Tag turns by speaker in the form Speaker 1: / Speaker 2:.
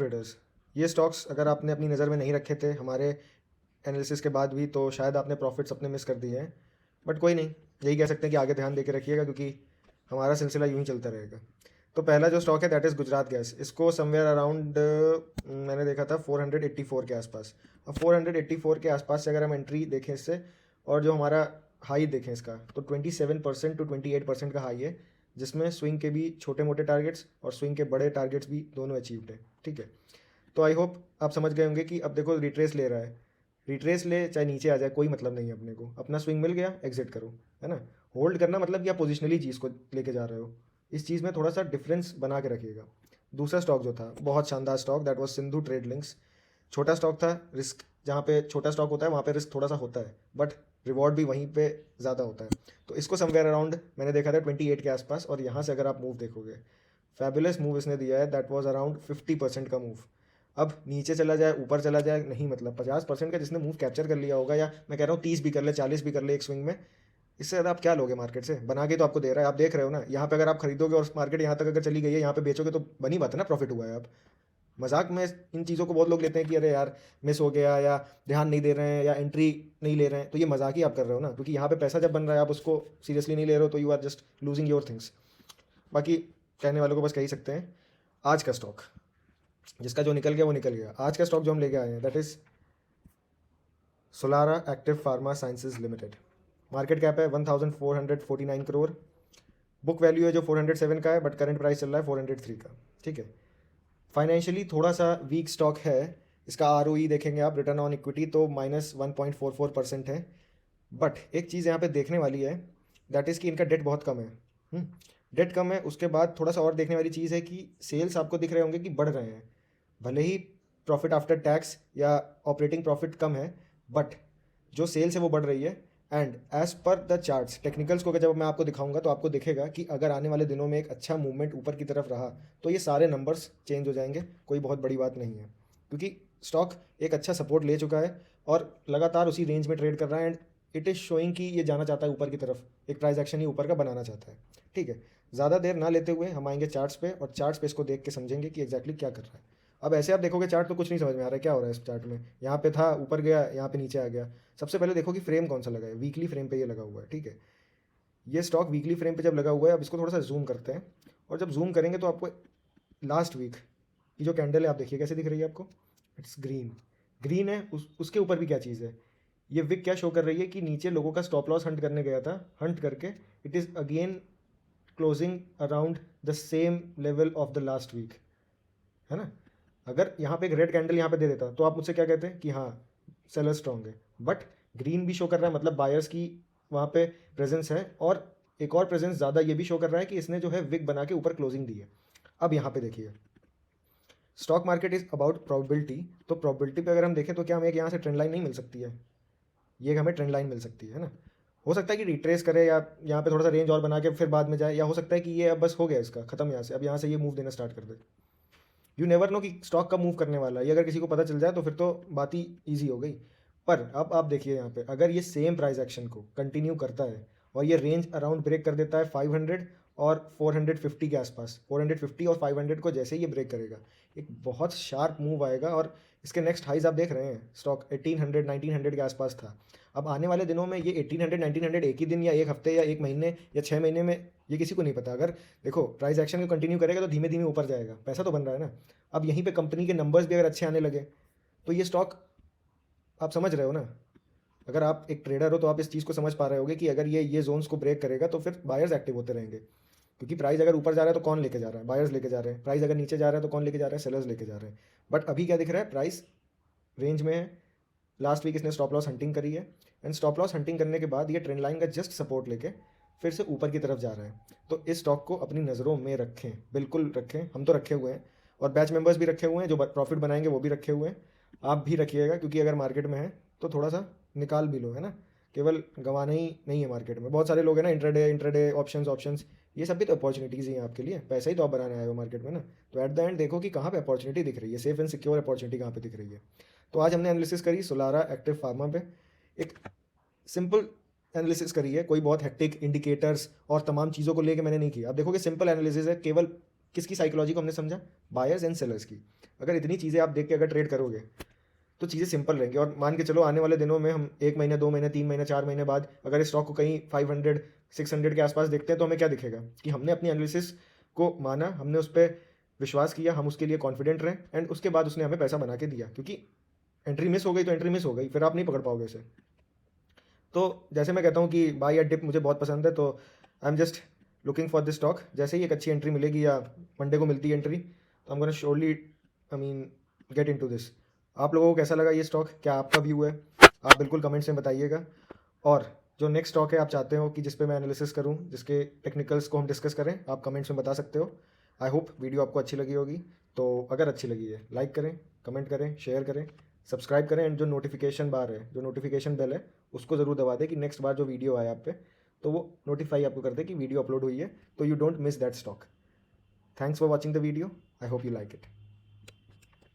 Speaker 1: Traders, ये stocks अगर आपने अपनी नज़र में नहीं रखे थे हमारे एनालिसिस के बाद भी तो शायद आपने प्रॉफिट्स अपने मिस कर दिए हैं। बट कोई नहीं, यही कह सकते हैं कि आगे ध्यान दे के रखिएगा क्योंकि हमारा सिलसिला यूं ही चलता रहेगा। तो पहला जो स्टॉक है दैट इज़ गुजरात गैस। इसको समवेयर अराउंड मैंने देखा था 484 के आसपास। अब 484 के आसपास से अगर हम एंट्री देखें इससे और जो हमारा हाई देखें इसका, तो 27% टू 28% का हाई है, जिसमें स्विंग के भी छोटे मोटे टारगेट्स और स्विंग के बड़े टारगेट्स भी दोनों अचीव्ड है। ठीक है, तो आई होप आप समझ गए होंगे कि अब देखो रिट्रेस ले रहा है, रिट्रेस ले चाहे नीचे आ जाए कोई मतलब नहीं है, अपने को अपना स्विंग मिल गया एग्जिट करो, है ना। होल्ड करना मतलब कि आप पोजिशनली चीज़ को लेके जा रहे हो, इस चीज़ में थोड़ा सा डिफरेंस बना के रखिएगा। दूसरा स्टॉक जो था बहुत शानदार stock, that was Sindhu trade links. छोटा स्टॉक था, रिस्क जहाँ पे छोटा स्टॉक होता है वहाँ पे रिस्क थोड़ा सा होता है, बट रिवॉर्ड भी वहीं पे ज़्यादा होता है। तो इसको समवेयर अराउंड मैंने देखा था 28 के आसपास, और यहाँ से अगर आप मूव देखोगे, फैबुलस मूव इसने दिया है, दैट वाज अराउंड 50% का मूव। अब नीचे चला जाए ऊपर चला जाए नहीं, मतलब 50% का जिसने मूव कैप्चर कर लिया होगा, या मैं कह रहा हूँ 30 भी कर ले 40 भी कर ले एक स्विंग में, इससे ज़्यादा आप क्या लोगे मार्केट से, बना के तो आपको दे रहा है, आप देख रहे हो ना। यहाँ पे अगर आप खरीदोगे और मार्केट यहाँ तक अगर चली गई है, यहाँ पे बेचोगे तो बनी बात है ना, प्रॉफिट हुआ है। आप मजाक में इन चीज़ों को बहुत लोग लेते हैं कि अरे यार मिस हो गया, या ध्यान नहीं दे रहे हैं, या एंट्री नहीं ले रहे हैं, तो ये मजाक ही आप कर रहे हो ना, क्योंकि यहाँ पे पैसा जब बन रहा है आप उसको सीरियसली नहीं ले रहे हो, तो you are just losing your things. बाकी कहने वालों को बस कह ही सकते हैं। आज का स्टॉक जिसका जो निकल गया वो निकल गया। आज का स्टॉक जो हम लेके आए हैं that is Solara active pharma sciences limited. Market cap है 1449 करोड़। बुक वैल्यू है जो 407 का है, बट करंट प्राइस चल रहा है 403 का। ठीक है, फाइनेंशियली थोड़ा सा वीक स्टॉक है। इसका आर देखेंगे आप, रिटर्न ऑन इक्विटी, तो -1.44% है। बट एक चीज़ यहाँ पे देखने वाली है, दैट इज़ कि इनका डेट बहुत कम है। डेट कम है, उसके बाद थोड़ा सा और देखने वाली चीज़ है कि सेल्स आपको दिख रहे होंगे कि बढ़ रहे हैं, भले ही प्रॉफिट आफ्टर टैक्स या ऑपरेटिंग प्रॉफिट कम है, बट जो सेल्स है वो बढ़ रही है। And as per the charts, technicals को जब मैं आपको दिखाऊंगा तो आपको दिखेगा कि अगर आने वाले दिनों में एक अच्छा मूवमेंट ऊपर की तरफ रहा तो ये सारे नंबर्स चेंज हो जाएंगे, कोई बहुत बड़ी बात नहीं है, क्योंकि स्टॉक एक अच्छा सपोर्ट ले चुका है और लगातार उसी रेंज में ट्रेड कर रहा है। एंड इट इज़ शोइंग कि ये जाना चाहता है ऊपर की तरफ, एक प्राइस एक्शन ही ऊपर का बनाना चाहता है। ठीक है, ज़्यादा देर ना लेते हुए हम आएंगे चार्ट्स पे, और चार्ट्स पे इसको देख के समझेंगे कि एग्जैक्टली क्या कर रहा है। अब ऐसे आप देखोगे चार्ट तो कुछ नहीं समझ में आ रहा है क्या हो रहा है इस चार्ट में। यहाँ पे था, ऊपर गया, यहाँ पे नीचे आ गया। सबसे पहले देखो कि फ्रेम कौन सा लगा है, वीकली फ्रेम पे ये लगा हुआ है। ठीक है, ये स्टॉक वीकली फ्रेम पे जब लगा हुआ है, अब इसको थोड़ा सा जूम करते हैं, और जब जूम करेंगे तो आपको लास्ट वीक की जो कैंडल है आप देखिए कैसे दिख रही है आपको। इट्स ग्रीन, ग्रीन है। उसके ऊपर भी क्या चीज़ है, ये विक क्या शो कर रही है कि नीचे लोगों का स्टॉप लॉस हंट करने गया था, हंट करके it is again closing around the same level of the last week, है ना। अगर यहाँ पे एक रेड कैंडल यहाँ पे दे देता तो आप मुझसे क्या कहते हैं कि हाँ सेलर स्ट्रॉन्ग है, बट ग्रीन भी शो कर रहा है, मतलब बायर्स की वहाँ पे प्रेजेंस है। और एक और प्रेजेंस ज़्यादा ये भी शो कर रहा है कि इसने जो है विक बना के ऊपर क्लोजिंग दी है। अब यहाँ पे देखिए, stock market is about probability, तो प्रोबेबिलिटी पे अगर हम देखें तो क्या हमें एक यहाँ से ट्रेंड लाइन नहीं मिल सकती है, ये हमें ट्रेंड लाइन मिल सकती है ना। हो सकता है कि रिट्रेस करे या यहाँ पे थोड़ा सा रेंज और बना के फिर बाद में जाए, या हो सकता है कि ये अब बस हो गया इसका खत्म यहाँ से, अब यहाँ से ये मूव देना स्टार्ट कर दे। यू नेवर नो कि स्टॉक कब मूव करने वाला है, ये अगर किसी को पता चल जाए तो फिर तो बात ही ईजी हो गई। पर अब आप देखिए यहाँ पे, अगर ये सेम प्राइस एक्शन को कंटिन्यू करता है और ये रेंज अराउंड ब्रेक कर देता है 500 और 450 के आसपास, 450 और 500 को जैसे ही ये ब्रेक करेगा, एक बहुत शार्प मूव आएगा। और इसके नेक्स्ट हाइज आप देख रहे हैं, स्टॉक 1800 1900 के आसपास था। अब आने वाले दिनों में ये 1800 1900 एक ही दिन या एक हफ्ते या एक महीने या 6 महीने में, ये किसी को नहीं पता। अगर देखो प्राइस एक्शन को कंटिन्यू करेगा तो धीमे धीमे ऊपर जाएगा, पैसा तो बन रहा है ना। अब यहीं पे कंपनी के नंबर्स भी अगर अच्छे आने लगे तो ये स्टॉक, आप समझ रहे हो ना। अगर आप एक ट्रेडर हो तो आप इस चीज़ को समझ पा रहे होगे कि अगर ये जोन्स को ब्रेक करेगा तो फिर बायर्स एक्टिव होते रहेंगे, क्योंकि प्राइस अगर ऊपर जा रहा है तो कौन लेके जा रहा है, बायर्स लेके जा रहे हैं। प्राइस अगर नीचे जा रहा है तो कौन लेके जा रहा है, सेलर्स लेके जा रहे हैं। बट अभी क्या दिख रहा है, प्राइस रेंज में है। लास्ट वीक इसने स्टॉप लॉस हंटिंग करी है, एंड स्टॉप लॉस हंटिंग करने के बाद ये ट्रेंड लाइन का जस्ट सपोर्ट लेके फिर से ऊपर की तरफ जा रहा है। तो इस स्टॉक को अपनी नज़रों में रखें, बिल्कुल रखें, हम तो रखे हुए हैं, और बैच मेंबर्स भी रखे हुए हैं, जो प्रॉफिट बनाएंगे वो भी रखे हुए हैं। आप भी रखिएगा, क्योंकि अगर मार्केट में है तो थोड़ा सा निकाल भी लो, है ना। केवल गंवाना ही नहीं है मार्केट में, बहुत सारे लोग हैं ना, इंट्राडे इंट्राडे ऑप्शंस ऑप्शंस, ये सब भी तो अपॉर्चुनिटीज़ ही हैं आपके लिए, पैसा ही तो आप बनाने आए हो मार्केट में ना। तो एट द एंड देखो कि कहाँ पे अपॉर्चुनिटी दिख रही है, सेफ एंड सिक्योर अपॉर्चुनिटी कहाँ पे दिख रही है। तो आज हमने एनालिसिस करी सोलारा एक्टिव फार्मा पे, एक सिंपल एनालिसिस करी है, कोई बहुत हेक्टिक इंडिकेटर्स और तमाम चीज़ों को लेके मैंने नहीं किया। अब देखोगे सिंपल एनालिसिस है, केवल किसकी साइकोलॉजी को हमने समझा, बायर्स एंड सेलर्स की। अगर इतनी चीज़ें आप देख के अगर ट्रेड करोगे तो चीज़ें सिंपल रहेंगी। और मान के चलो आने वाले दिनों में हम 1 महीने 2 महीने 3 महीने 4 महीने बाद अगर इस स्टॉक को कहीं 500 600 के आसपास देखते हैं तो हमें क्या दिखेगा कि हमने अपनी एनालिसिस को माना, हमने उस पर विश्वास किया, हम उसके लिए कॉन्फिडेंट रहे एंड उसके बाद उसने हमें पैसा बना के दिया। क्योंकि एंट्री मिस हो गई तो एंट्री मिस हो गई, फिर आप नहीं पकड़ पाओगे इसे। तो जैसे मैं कहता हूँ कि बाय या डिप मुझे बहुत पसंद है, तो I am just looking for this stock. जैसे ही एक अच्छी एंट्री मिलेगी या मंडे को मिलती है एंट्री, तो I am gonna surely I mean get into this. आप लोगों को कैसा लगा ये स्टॉक, क्या आपका व्यू है, आप बिल्कुल कमेंट्स में बताइएगा। और जो नेक्स्ट स्टॉक है आप चाहते हो कि जिस पे मैं एनालिसिस करूं, जिसके टेक्निकल्स को हम डिस्कस करें, आप कमेंट्स में बता सकते हो। आई होप वीडियो आपको अच्छी लगी होगी। तो अगर अच्छी लगी है लाइक करें, कमेंट करें, शेयर करें, सब्सक्राइब करें एंड जो नोटिफिकेशन बार है, जो नोटिफिकेशन बेल है, उसको ज़रूर दबा दें कि नेक्स्ट बार जो वीडियो आए आप पे तो वो नोटिफाई आपको कर दे कि वीडियो अपलोड हुई है, तो you don't miss that stock. Thanks for watching the video, I hope you like it.